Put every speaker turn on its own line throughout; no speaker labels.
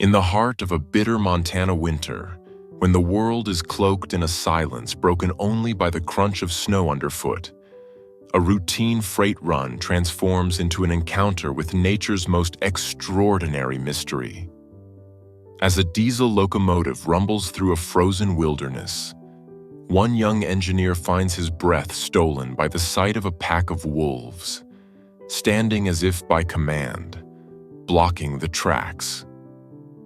In the heart of a bitter Montana winter, when the world is cloaked in a silence broken only by the crunch of snow underfoot, a routine freight run transforms into an encounter with nature's most extraordinary mystery. As a diesel locomotive rumbles through a frozen wilderness, one young engineer finds his breath stolen by the sight of a pack of wolves, standing as if by command, blocking the tracks.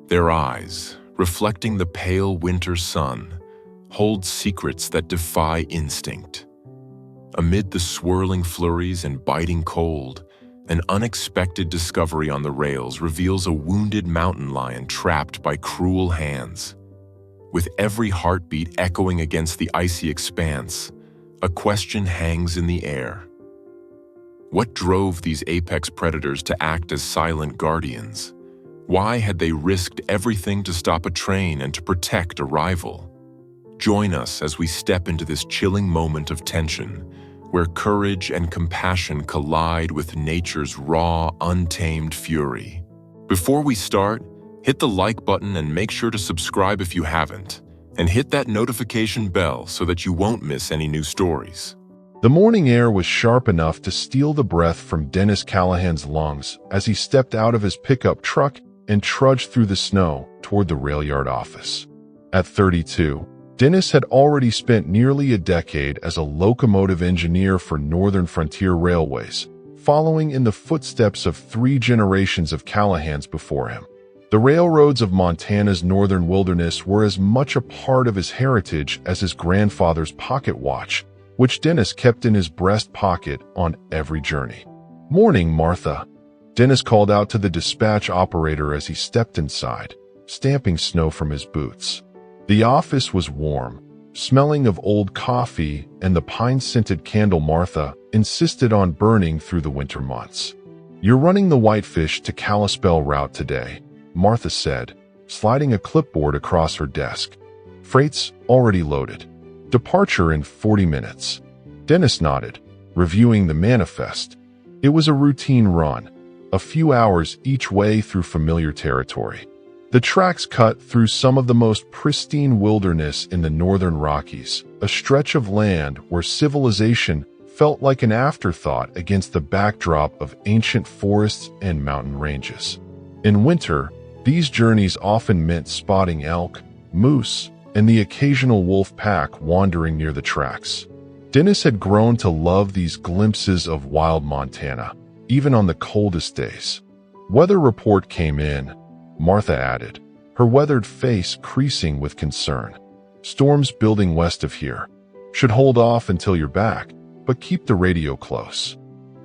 Their eyes, reflecting the pale winter sun, hold secrets that defy instinct. Amid the swirling flurries and biting cold, an unexpected discovery on the rails reveals a wounded mountain lion trapped by cruel hands. With every heartbeat echoing against the icy expanse, a question hangs in the air. What drove these apex predators to act as silent guardians? Why had they risked everything to stop a train and to protect a rival? Join us as we step into this chilling moment of tension, where courage and compassion collide with nature's raw, untamed fury. Before we start, hit the like button and make sure to subscribe if you haven't, and hit that notification bell so that you won't miss any new stories.
The morning air was sharp enough to steal the breath from Dennis Callahan's lungs as he stepped out of his pickup truck and trudged through the snow toward the rail yard office. At 32, Dennis had already spent nearly a decade as a locomotive engineer for Northern Frontier Railways, following in the footsteps of 3 generations of Callahans before him. The railroads of Montana's northern wilderness were as much a part of his heritage as his grandfather's pocket watch, which Dennis kept in his breast pocket on every journey. "Morning, Martha," Dennis called out to the dispatch operator as he stepped inside, stamping snow from his boots. The office was warm, smelling of old coffee and the pine-scented candle Martha insisted on burning through the winter months. "You're running the Whitefish to Kalispell route today," Martha said, sliding a clipboard across her desk. "Freight's already loaded. Departure in 40 minutes. Dennis nodded, reviewing the manifest. It was a routine run, a few hours each way through familiar territory. The tracks cut through some of the most pristine wilderness in the northern Rockies, a stretch of land where civilization felt like an afterthought against the backdrop of ancient forests and mountain ranges. In winter, these journeys often meant spotting elk, moose, and the occasional wolf pack wandering near the tracks. Dennis had grown to love these glimpses of wild Montana, even on the coldest days. Weather report came in, Martha added, her weathered face creasing with concern. "Storms building west of here. Should hold off until you're back, but keep the radio close."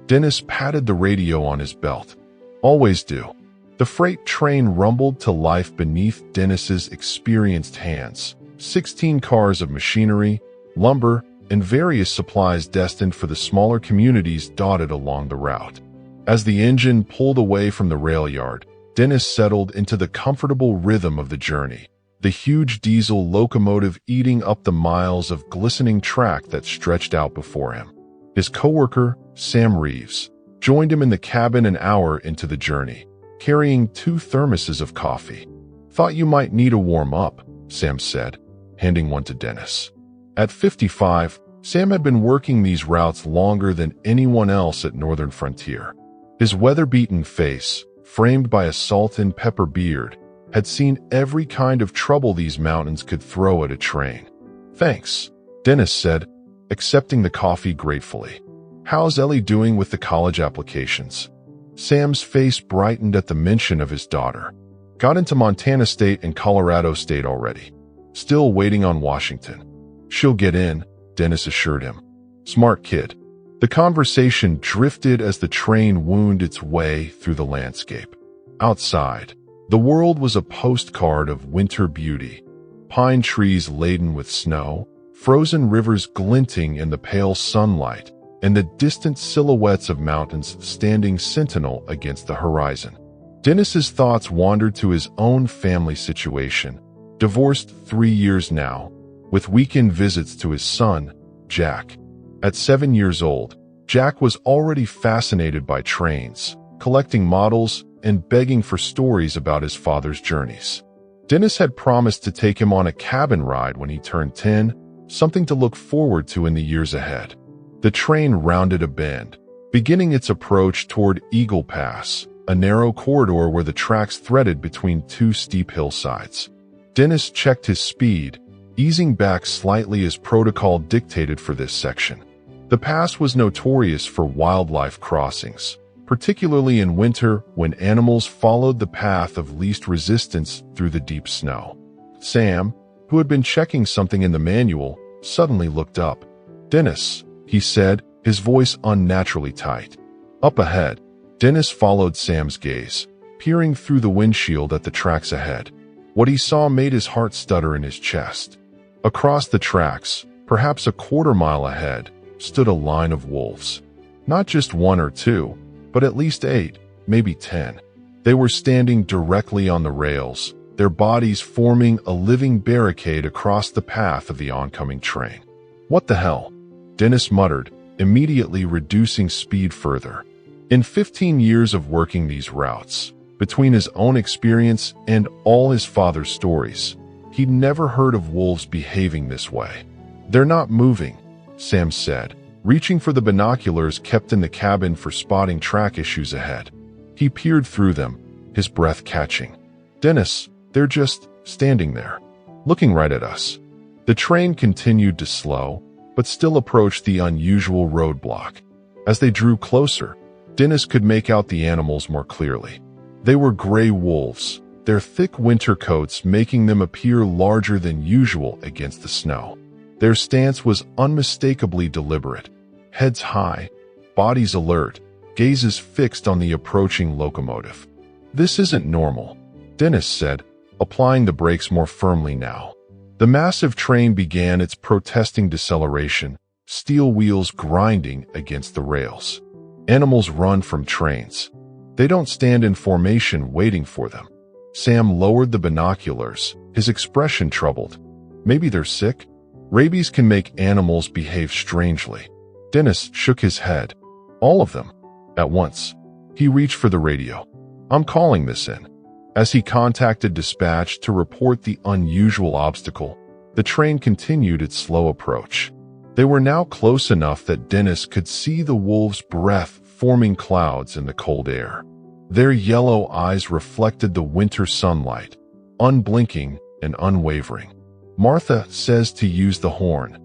Dennis patted the radio on his belt. "Always do." The freight train rumbled to life beneath Dennis's experienced hands. 16 cars of machinery, lumber, and various supplies destined for the smaller communities dotted along the route. As the engine pulled away from the rail yard, Dennis settled into the comfortable rhythm of the journey, the huge diesel locomotive eating up the miles of glistening track that stretched out before him. His coworker, Sam Reeves, joined him in the cabin an hour into the journey, carrying 2 thermoses of coffee. "Thought you might need a warm-up," Sam said, handing one to Dennis. At 55, Sam had been working these routes longer than anyone else at Northern Frontier. His weather-beaten face, framed by a salt and pepper beard, had seen every kind of trouble these mountains could throw at a train. "Thanks," Dennis said, accepting the coffee gratefully. "How's Ellie doing with the college applications?" Sam's face brightened at the mention of his daughter. "Got into Montana State and Colorado State already. Still waiting on Washington. She'll get in," Dennis assured him. "Smart kid." The conversation drifted as the train wound its way through the landscape. Outside, the world was a postcard of winter beauty. Pine trees laden with snow, frozen rivers glinting in the pale sunlight, and the distant silhouettes of mountains standing sentinel against the horizon. Dennis's thoughts wandered to his own family situation. Divorced 3 years now, with weekend visits to his son, Jack. At 7 years old, Jack was already fascinated by trains, collecting models, and begging for stories about his father's journeys. Dennis had promised to take him on a cabin ride when he turned 10, something to look forward to in the years ahead. The train rounded a bend, beginning its approach toward Eagle Pass, a narrow corridor where the tracks threaded between two steep hillsides. Dennis checked his speed, easing back slightly as protocol dictated for this section. The pass was notorious for wildlife crossings, particularly in winter when animals followed the path of least resistance through the deep snow. Sam, who had been checking something in the manual, suddenly looked up. "Dennis," he said, his voice unnaturally tight. Up ahead, Dennis followed Sam's gaze, peering through the windshield at the tracks ahead. What he saw made his heart stutter in his chest. Across the tracks, perhaps a quarter-mile ahead, stood a line of wolves. Not just one or two, but at least 8, maybe 10. They were standing directly on the rails, their bodies forming a living barricade across the path of the oncoming train. "What the hell?" Dennis muttered, immediately reducing speed further. In 15 years of working these routes, between his own experience and all his father's stories, he'd never heard of wolves behaving this way. "They're not moving," Sam said, reaching for the binoculars kept in the cabin for spotting track issues ahead. He peered through them, his breath catching. "Dennis, they're just standing there, looking right at us." The train continued to slow, but still approached the unusual roadblock. As they drew closer, Dennis could make out the animals more clearly. They were gray wolves, their thick winter coats making them appear larger than usual against the snow. Their stance was unmistakably deliberate, heads high, bodies alert, gazes fixed on the approaching locomotive. "This isn't normal," Dennis said, applying the brakes more firmly now. The massive train began its protesting deceleration, steel wheels grinding against the rails. Animals run from trains. They don't stand in formation waiting for them. Sam lowered the binoculars, his expression troubled. "Maybe they're sick? Rabies can make animals behave strangely." Dennis shook his head. "All of them." At once, he reached for the radio. "I'm calling this in." As he contacted dispatch to report the unusual obstacle, the train continued its slow approach. They were now close enough that Dennis could see the wolves' breath forming clouds in the cold air. Their yellow eyes reflected the winter sunlight, unblinking and unwavering. "Martha says to use the horn,"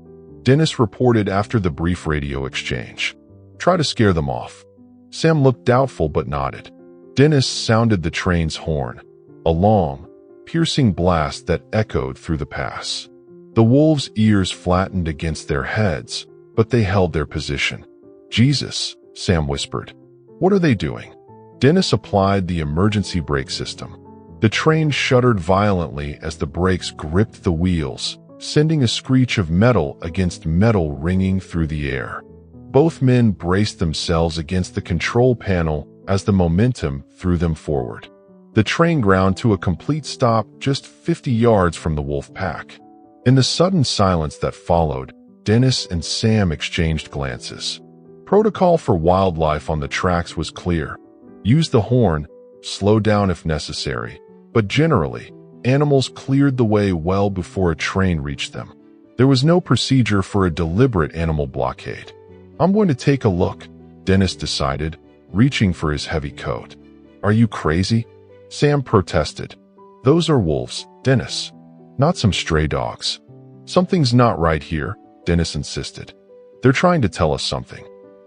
Dennis reported after the brief radio exchange. "Try to scare them off." Sam looked doubtful but nodded. Dennis sounded the train's horn, a long, piercing blast that echoed through the pass. The wolves' ears flattened against their heads, but they held their position. "Jesus," Sam whispered. "What are they doing?" Dennis applied the emergency brake system. The train shuddered violently as the brakes gripped the wheels, sending a screech of metal against metal ringing through the air. Both men braced themselves against the control panel as the momentum threw them forward. The train ground to a complete stop just 50 yards from the wolf pack. In the sudden silence that followed, Dennis and Sam exchanged glances. Protocol for wildlife on the tracks was clear. Use the horn, slow down if necessary, but generally, animals cleared the way well before a train reached them. There was no procedure for a deliberate animal blockade. "I'm going to take a look," Dennis decided, reaching for his heavy coat. "Are you crazy?" Sam protested. "Those are wolves, Dennis, not some stray dogs." "Something's not right here," Dennis insisted. "They're trying to tell us something.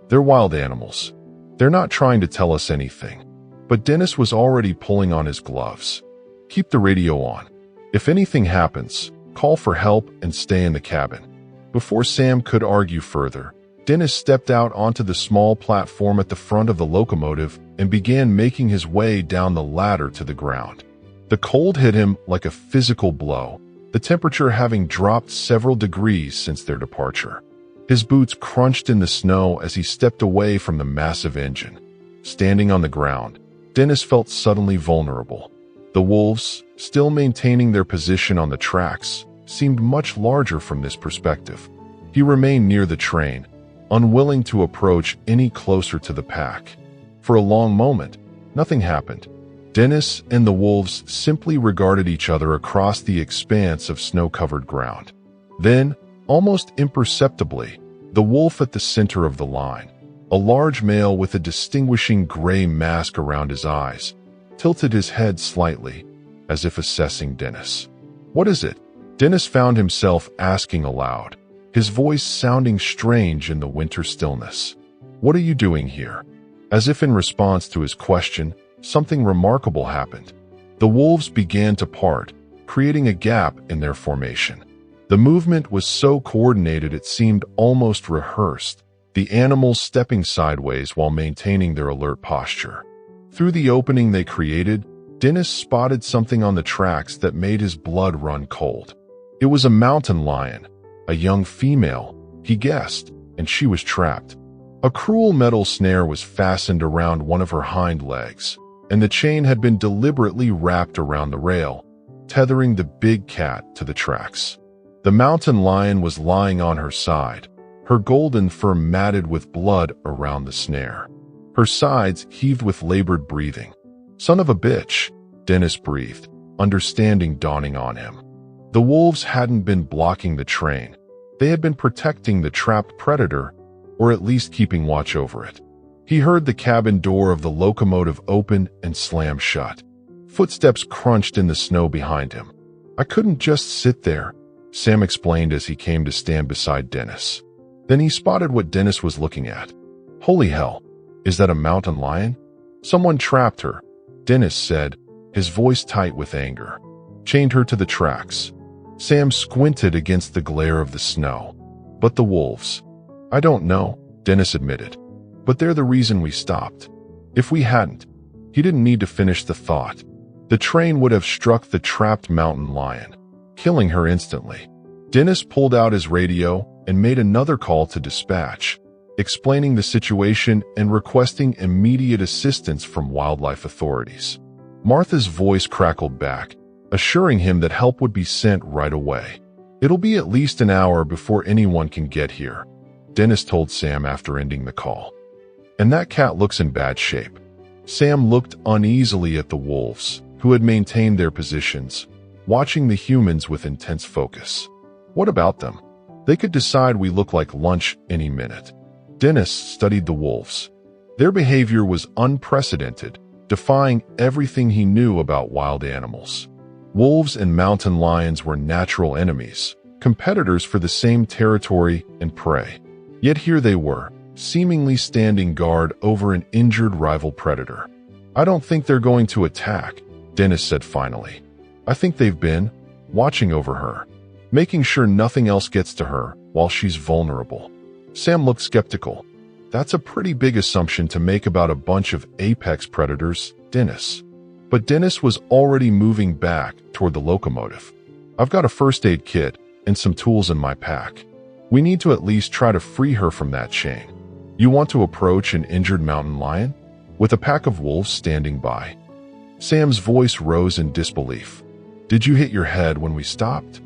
They're wild animals. They're not trying to tell us anything." But Dennis was already pulling on his gloves. "Keep the radio on. If anything happens, call for help and stay in the cabin." Before Sam could argue further, Dennis stepped out onto the small platform at the front of the locomotive and began making his way down the ladder to the ground. The cold hit him like a physical blow, the temperature having dropped several degrees since their departure. His boots crunched in the snow as he stepped away from the massive engine. Standing on the ground, Dennis felt suddenly vulnerable. The wolves, still maintaining their position on the tracks, seemed much larger from this perspective. He remained near the train, unwilling to approach any closer to the pack. For a long moment, nothing happened. Dennis and the wolves simply regarded each other across the expanse of snow-covered ground. Then, almost imperceptibly, the wolf at the center of the line, a large male with a distinguishing gray mask around his eyes, tilted his head slightly, as if assessing Dennis. "What is it?" Dennis found himself asking aloud, his voice sounding strange in the winter stillness. "What are you doing here?" As if in response to his question, something remarkable happened. The wolves began to part, creating a gap in their formation. The movement was so coordinated it seemed almost rehearsed, the animals stepping sideways while maintaining their alert posture. Through the opening they created, Dennis spotted something on the tracks that made his blood run cold. It was a mountain lion, a young female, he guessed, and she was trapped. A cruel metal snare was fastened around one of her hind legs, and the chain had been deliberately wrapped around the rail, tethering the big cat to the tracks. The mountain lion was lying on her side, her golden fur matted with blood around the snare. Her sides heaved with labored breathing. "Son of a bitch," Dennis breathed, understanding dawning on him. The wolves hadn't been blocking the train. They had been protecting the trapped predator, or at least keeping watch over it. He heard the cabin door of the locomotive open and slam shut. Footsteps crunched in the snow behind him. "I couldn't just sit there," Sam explained as he came to stand beside Dennis. Then he spotted what Dennis was looking at. "Holy hell, is that a mountain lion?" "Someone trapped her," Dennis said, his voice tight with anger. "Chained her to the tracks." Sam squinted against the glare of the snow. "But the wolves?" "I don't know," Dennis admitted. "But they're the reason we stopped. If we hadn't..." He didn't need to finish the thought. The train would have struck the trapped mountain lion, killing her instantly. Dennis pulled out his radio and made another call to dispatch, explaining the situation and requesting immediate assistance from wildlife authorities. Martha's voice crackled back, assuring him that help would be sent right away. "It'll be at least an hour before anyone can get here," Dennis told Sam after ending the call. "And that cat looks in bad shape." Sam looked uneasily at the wolves, who had maintained their positions, watching the humans with intense focus. "What about them? They could decide we look like lunch any minute." Dennis studied the wolves. Their behavior was unprecedented, defying everything he knew about wild animals. Wolves and mountain lions were natural enemies, competitors for the same territory and prey. Yet here they were, seemingly standing guard over an injured rival predator. "I don't think they're going to attack," Dennis said finally. "I think they've been watching over her, making sure nothing else gets to her while she's vulnerable." Sam looked skeptical. "That's a pretty big assumption to make about a bunch of apex predators, Dennis." But Dennis was already moving back toward the locomotive. "I've got a first aid kit and some tools in my pack. We need to at least try to free her from that chain. You want to approach an injured mountain lion with a pack of wolves standing by?" Sam's voice rose in disbelief. "Did you hit your head when we stopped?"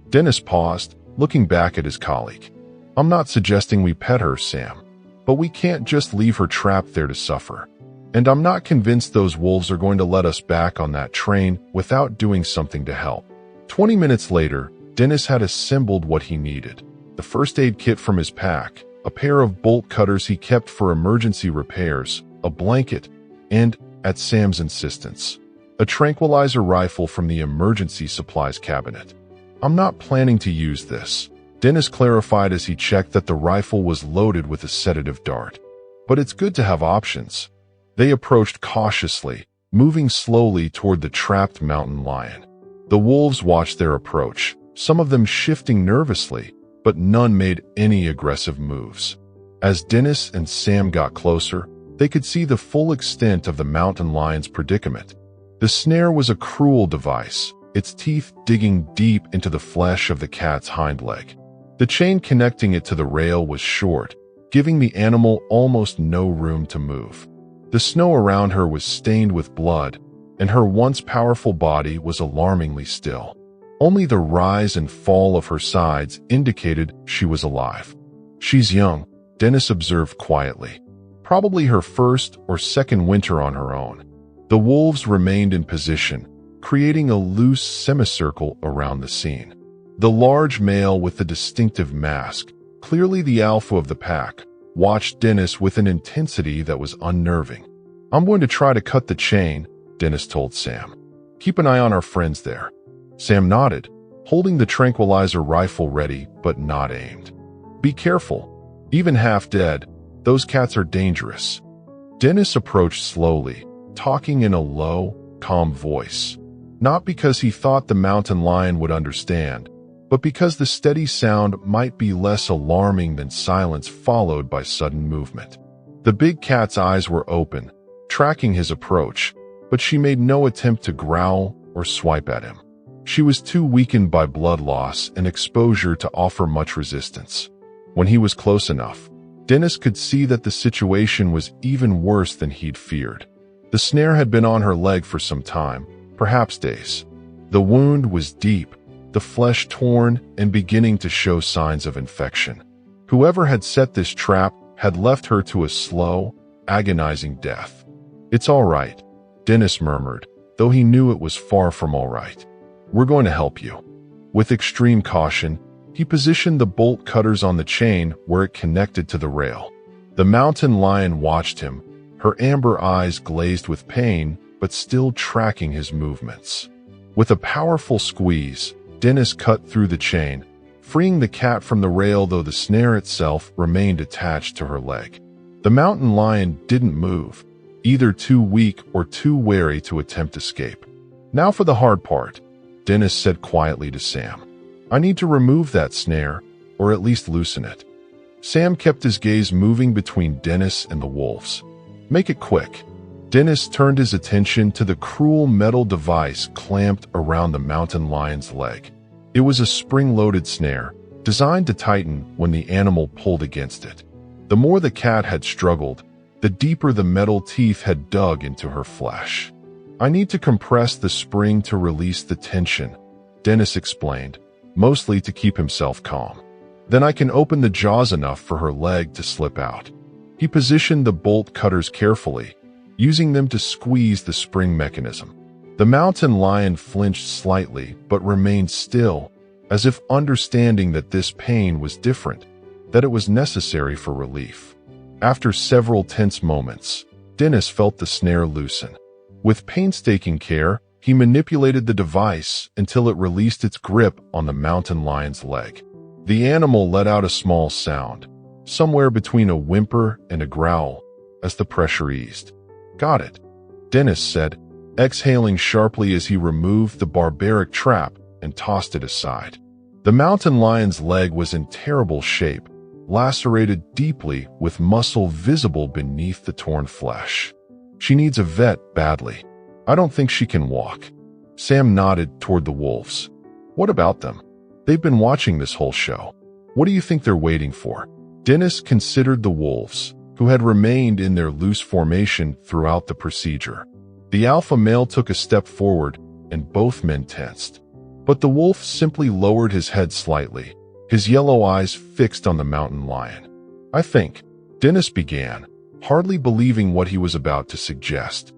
Dennis paused, looking back at his colleague. "I'm not suggesting we pet her, Sam, but we can't just leave her trapped there to suffer. And I'm not convinced those wolves are going to let us back on that train without doing something to help." 20 minutes later, Dennis had assembled what he needed: the first aid kit from his pack, a pair of bolt cutters he kept for emergency repairs, a blanket, and, at Sam's insistence, a tranquilizer rifle from the emergency supplies cabinet. "I'm not planning to use this," Dennis clarified as he checked that the rifle was loaded with a sedative dart. "But it's good to have options." They approached cautiously, moving slowly toward the trapped mountain lion. The wolves watched their approach, some of them shifting nervously, but none made any aggressive moves. As Dennis and Sam got closer, they could see the full extent of the mountain lion's predicament. The snare was a cruel device, its teeth digging deep into the flesh of the cat's hind leg. The chain connecting it to the rail was short, giving the animal almost no room to move. The snow around her was stained with blood, and her once powerful body was alarmingly still. Only the rise and fall of her sides indicated she was alive. "She's young," Dennis observed quietly. "Probably her first or second winter on her own." The wolves remained in position, creating a loose semicircle around the scene. The large male with the distinctive mask, clearly the alpha of the pack, watched Dennis with an intensity that was unnerving. "I'm going to try to cut the chain," Dennis told Sam. "Keep an eye on our friends there." Sam nodded, holding the tranquilizer rifle ready but not aimed. "Be careful. Even half dead, those cats are dangerous." Dennis approached slowly, talking in a low, calm voice. Not because he thought the mountain lion would understand, but because the steady sound might be less alarming than silence followed by sudden movement. The big cat's eyes were open, tracking his approach, but she made no attempt to growl or swipe at him. She was too weakened by blood loss and exposure to offer much resistance. When he was close enough, Dennis could see that the situation was even worse than he'd feared. The snare had been on her leg for some time, perhaps days. The wound was deep, the flesh torn and beginning to show signs of infection. Whoever had set this trap had left her to a slow, agonizing death. "It's all right," Dennis murmured, though he knew it was far from all right. "We're going to help you." With extreme caution, he positioned the bolt cutters on the chain where it connected to the rail. The mountain lion watched him, her amber eyes glazed with pain, but still tracking his movements. With a powerful squeeze, Dennis cut through the chain, freeing the cat from the rail though the snare itself remained attached to her leg. The mountain lion didn't move, either too weak or too wary to attempt escape. "Now for the hard part," Dennis said quietly to Sam. "I need to remove that snare, or at least loosen it." Sam kept his gaze moving between Dennis and the wolves. "Make it quick." Dennis turned his attention to the cruel metal device clamped around the mountain lion's leg. It was a spring-loaded snare, designed to tighten when the animal pulled against it. The more the cat had struggled, the deeper the metal teeth had dug into her flesh. "I need to compress the spring to release the tension," Dennis explained, mostly to keep himself calm. "Then I can open the jaws enough for her leg to slip out." He positioned the bolt cutters carefully, using them to squeeze the spring mechanism. The mountain lion flinched slightly but remained still, as if understanding that this pain was different, that it was necessary for relief. After several tense moments, Dennis felt the snare loosen. With painstaking care, he manipulated the device until it released its grip on the mountain lion's leg. The animal let out a small sound, somewhere between a whimper and a growl, as the pressure eased. "Got it," Dennis said, exhaling sharply as he removed the barbaric trap and tossed it aside. The mountain lion's leg was in terrible shape, lacerated deeply with muscle visible beneath the torn flesh. "She needs a vet badly. I don't think she can walk." Sam nodded toward the wolves. "What about them? They've been watching this whole show. What do you think they're waiting for?" Dennis considered the wolves, who had remained in their loose formation throughout the procedure. The alpha male took a step forward, and both men tensed. But the wolf simply lowered his head slightly, his yellow eyes fixed on the mountain lion. "I think," Dennis began, hardly believing what he was about to suggest.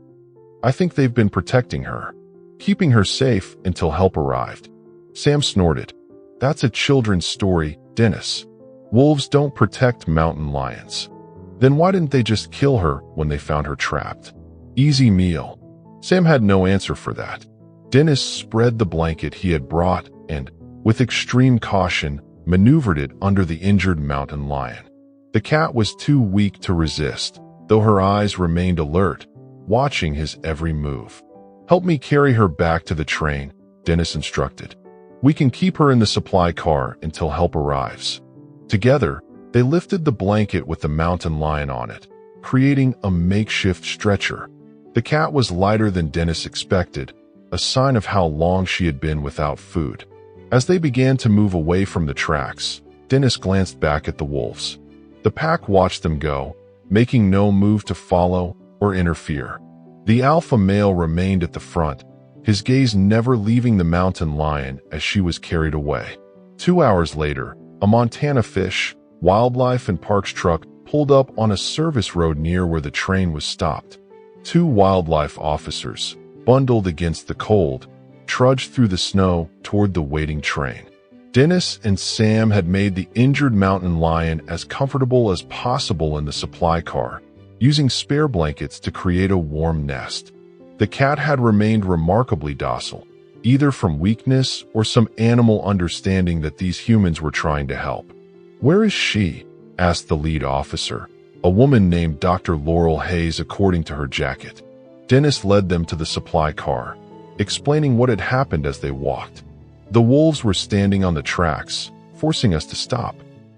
"I think they've been protecting her, keeping her safe until help arrived." Sam snorted. "That's a children's story, Dennis. Wolves don't protect mountain lions." "Then why didn't they just kill her when they found her trapped?" "Easy meal." Sam had no answer for that. Dennis spread the blanket he had brought and, with extreme caution, maneuvered it under the injured mountain lion. The cat was too weak to resist, though her eyes remained alert, watching his every move. "Help me carry her back to the train," Dennis instructed. "We can keep her in the supply car until help arrives." Together, they lifted the blanket with the mountain lion on it, creating a makeshift stretcher. The cat was lighter than Dennis expected, a sign of how long she had been without food. As they began to move away from the tracks, Dennis glanced back at the wolves. The pack watched them go, making no move to follow or interfere. The alpha male remained at the front, his gaze never leaving the mountain lion as she was carried away. 2 hours later, a Montana Fish, Wildlife and Parks truck pulled up on a service road near where the train was stopped. Two wildlife officers, bundled against the cold, trudged through the snow toward the waiting train. Dennis and Sam had made the injured mountain lion as comfortable as possible in the supply car, using spare blankets to create a warm nest. The cat had remained remarkably docile, either from weakness or some animal understanding that these humans were trying to help. "Where is she?" asked the lead officer, a woman named Dr. Laurel Hayes according to her jacket. Dennis led them to the supply car, explaining what had happened as they walked. "The wolves were standing on the tracks, forcing us to stop.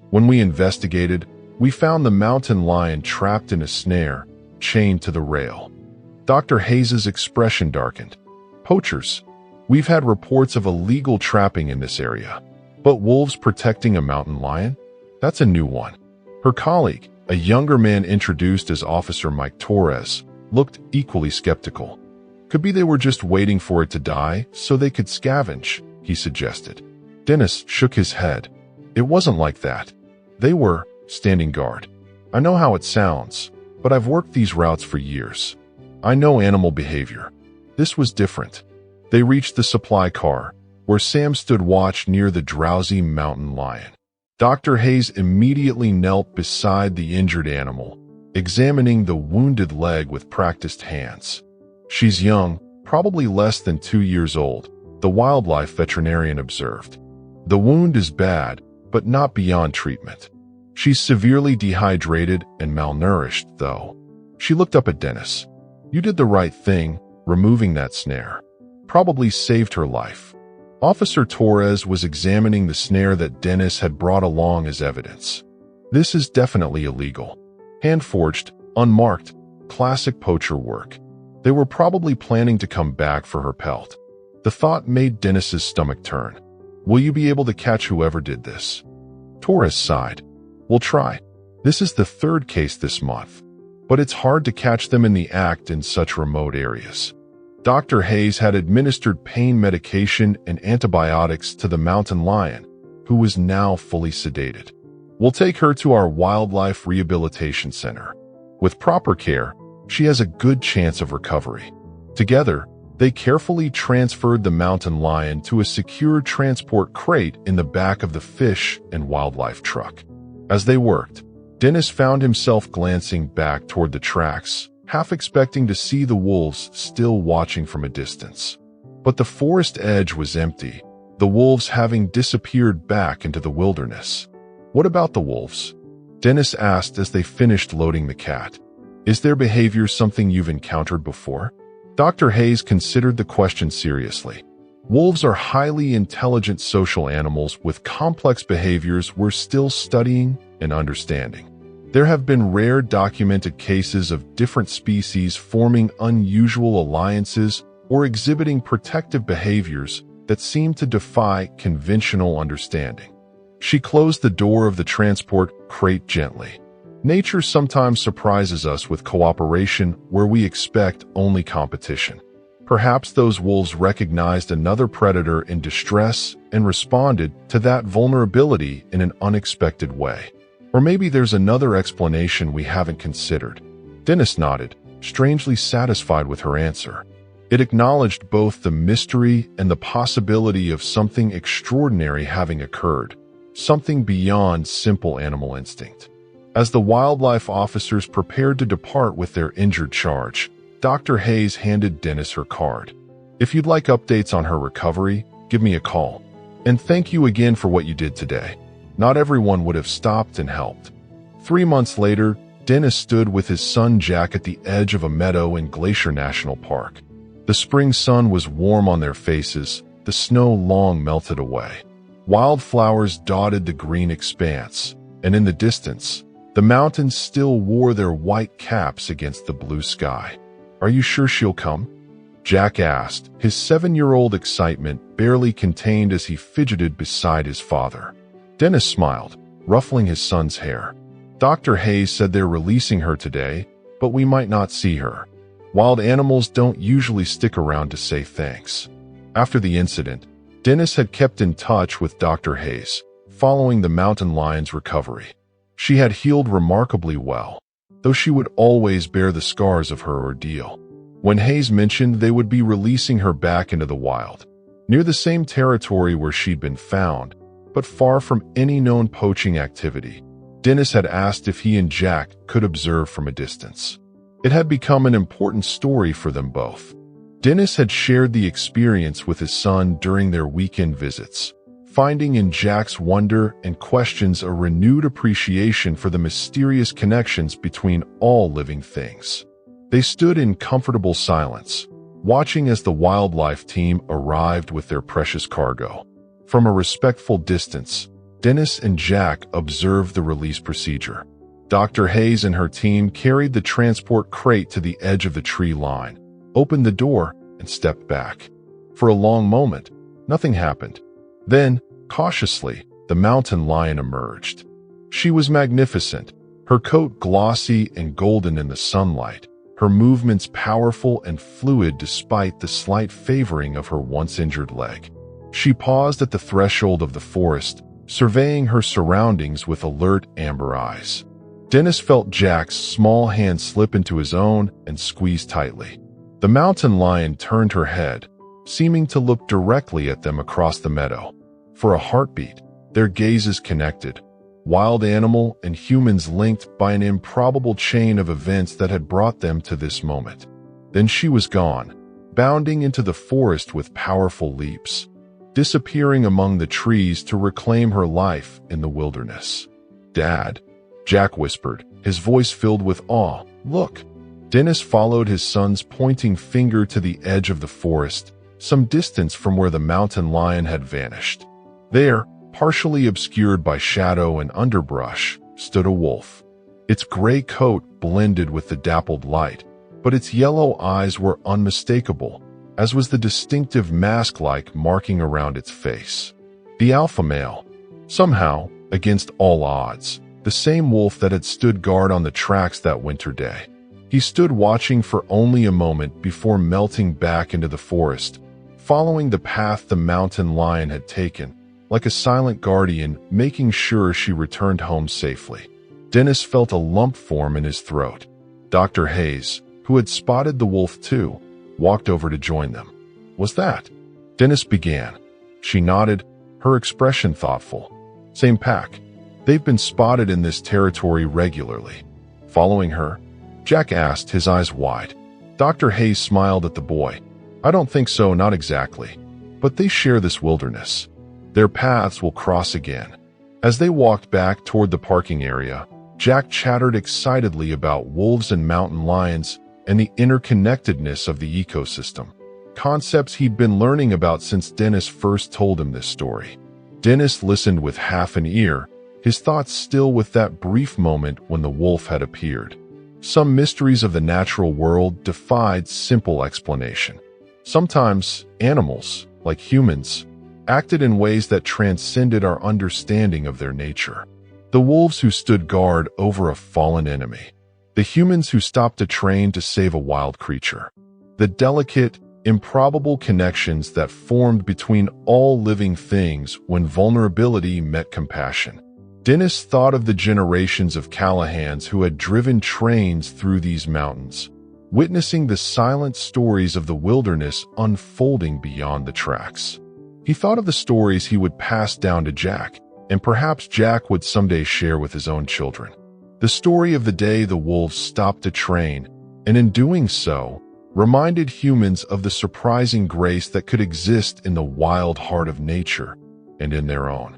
When we investigated, we found the mountain lion trapped in a snare, chained to the rail." Dr. Hayes' expression darkened. "Poachers. We've had reports of illegal trapping in this area. But wolves protecting a mountain lion? That's a new one." Her colleague, a younger man introduced as Officer Mike Torres, looked equally skeptical. "Could be they were just waiting for it to die so they could scavenge," he suggested. Dennis shook his head. "It wasn't like that. They were standing guard. I know how it sounds, but I've worked these routes for years. I know animal behavior. This was different." They reached the supply car, where Sam stood watch near the drowsy mountain lion. Dr. Hayes immediately knelt beside the injured animal, examining the wounded leg with practiced hands. "She's young, probably less than 2 years old," the wildlife veterinarian observed. "The wound is bad, but not beyond treatment. She's severely dehydrated and malnourished, though." She looked up at Dennis. "You did the right thing, removing that snare. Probably saved her life." Officer Torres was examining the snare that Dennis had brought along as evidence. "This is definitely illegal. Hand-forged, unmarked, classic poacher work. They were probably planning to come back for her pelt." The thought made Dennis's stomach turn. "Will you be able to catch whoever did this?" Torres sighed. "We'll try. This is the 3rd case this month, but it's hard to catch them in the act in such remote areas." Dr. Hayes had administered pain medication and antibiotics to the mountain lion, who was now fully sedated. "We'll take her to our wildlife rehabilitation center. With proper care, she has a good chance of recovery." Together, they carefully transferred the mountain lion to a secure transport crate in the back of the fish and wildlife truck. As they worked, Dennis found himself glancing back toward the tracks, half expecting to see the wolves still watching from a distance. But the forest edge was empty, the wolves having disappeared back into the wilderness. "What about the wolves?" Dennis asked as they finished loading the cat. "Is their behavior something you've encountered before?" Dr. Hayes considered the question seriously. "Wolves are highly intelligent social animals with complex behaviors we're still studying and understanding. There have been rare documented cases of different species forming unusual alliances or exhibiting protective behaviors that seem to defy conventional understanding." She closed the door of the transport crate gently. "Nature sometimes surprises us with cooperation where we expect only competition. Perhaps those wolves recognized another predator in distress and responded to that vulnerability in an unexpected way. Or maybe there's another explanation we haven't considered." Dennis nodded, strangely satisfied with her answer. It acknowledged both the mystery and the possibility of something extraordinary having occurred, something beyond simple animal instinct. As the wildlife officers prepared to depart with their injured charge, Dr. Hayes handed Dennis her card. "If you'd like updates on her recovery, give me a call. And thank you again for what you did today. Not everyone would have stopped and helped." 3 months later, Dennis stood with his son Jack at the edge of a meadow in Glacier National Park. The spring sun was warm on their faces, the snow long melted away. Wildflowers dotted the green expanse, and in the distance, the mountains still wore their white caps against the blue sky. "Are you sure she'll come?" Jack asked, his 7-year-old excitement barely contained as he fidgeted beside his father. Dennis smiled, ruffling his son's hair. "Dr. Hayes said they're releasing her today, but we might not see her. Wild animals don't usually stick around to say thanks." After the incident, Dennis had kept in touch with Dr. Hayes, following the mountain lion's recovery. She had healed remarkably well. though she would always bear the scars of her ordeal. When Hayes mentioned they would be releasing her back into the wild, near the same territory where she'd been found, but far from any known poaching activity, Dennis had asked if he and Jack could observe from a distance. It had become an important story for them both. Dennis had shared the experience with his son during their weekend visits, finding in Jack's wonder and questions a renewed appreciation for the mysterious connections between all living things. They stood in comfortable silence, watching as the wildlife team arrived with their precious cargo. From a respectful distance, Dennis and Jack observed the release procedure. Dr. Hayes and her team carried the transport crate to the edge of the tree line, opened the door, and stepped back. For a long moment, nothing happened. Then, cautiously, the mountain lion emerged. She was magnificent, her coat glossy and golden in the sunlight, her movements powerful and fluid despite the slight favoring of her once-injured leg. She paused at the threshold of the forest, surveying her surroundings with alert amber eyes. Dennis felt Jack's small hand slip into his own and squeeze tightly. The mountain lion turned her head, seeming to look directly at them across the meadow. For a heartbeat, their gazes connected, wild animal and humans linked by an improbable chain of events that had brought them to this moment. Then she was gone, bounding into the forest with powerful leaps, disappearing among the trees to reclaim her life in the wilderness. "Dad," Jack whispered, his voice filled with awe. "Look." Dennis followed his son's pointing finger to the edge of the forest, some distance from where the mountain lion had vanished. There, partially obscured by shadow and underbrush, stood a wolf. Its gray coat blended with the dappled light, but its yellow eyes were unmistakable, as was the distinctive mask-like marking around its face. The alpha male. Somehow, against all odds, the same wolf that had stood guard on the tracks that winter day. He stood watching for only a moment before melting back into the forest, following the path the mountain lion had taken, like a silent guardian making sure she returned home safely. Dennis felt a lump form in his throat. Dr. Hayes, who had spotted the wolf too, walked over to join them. "Was that?" Dennis began. She nodded, her expression thoughtful. "Same pack. They've been spotted in this territory regularly." Following her, Jack asked, his eyes wide. Dr. Hayes smiled at the boy. "I don't think so, not exactly. But they share this wilderness. Their paths will cross again." As they walked back toward the parking area, Jack chattered excitedly about wolves and mountain lions and the interconnectedness of the ecosystem, concepts he'd been learning about since Dennis first told him this story. Dennis listened with half an ear, his thoughts still with that brief moment when the wolf had appeared. Some mysteries of the natural world defied simple explanation. Sometimes animals, like humans, acted in ways that transcended our understanding of their nature. The wolves who stood guard over a fallen enemy. The humans who stopped a train to save a wild creature. The delicate, improbable connections that formed between all living things when vulnerability met compassion. Dennis thought of the generations of Callahans who had driven trains through these mountains, witnessing the silent stories of the wilderness unfolding beyond the tracks. He thought of the stories he would pass down to Jack, and perhaps Jack would someday share with his own children. The story of the day the wolves stopped a train, and in doing so, reminded humans of the surprising grace that could exist in the wild heart of nature and in their own.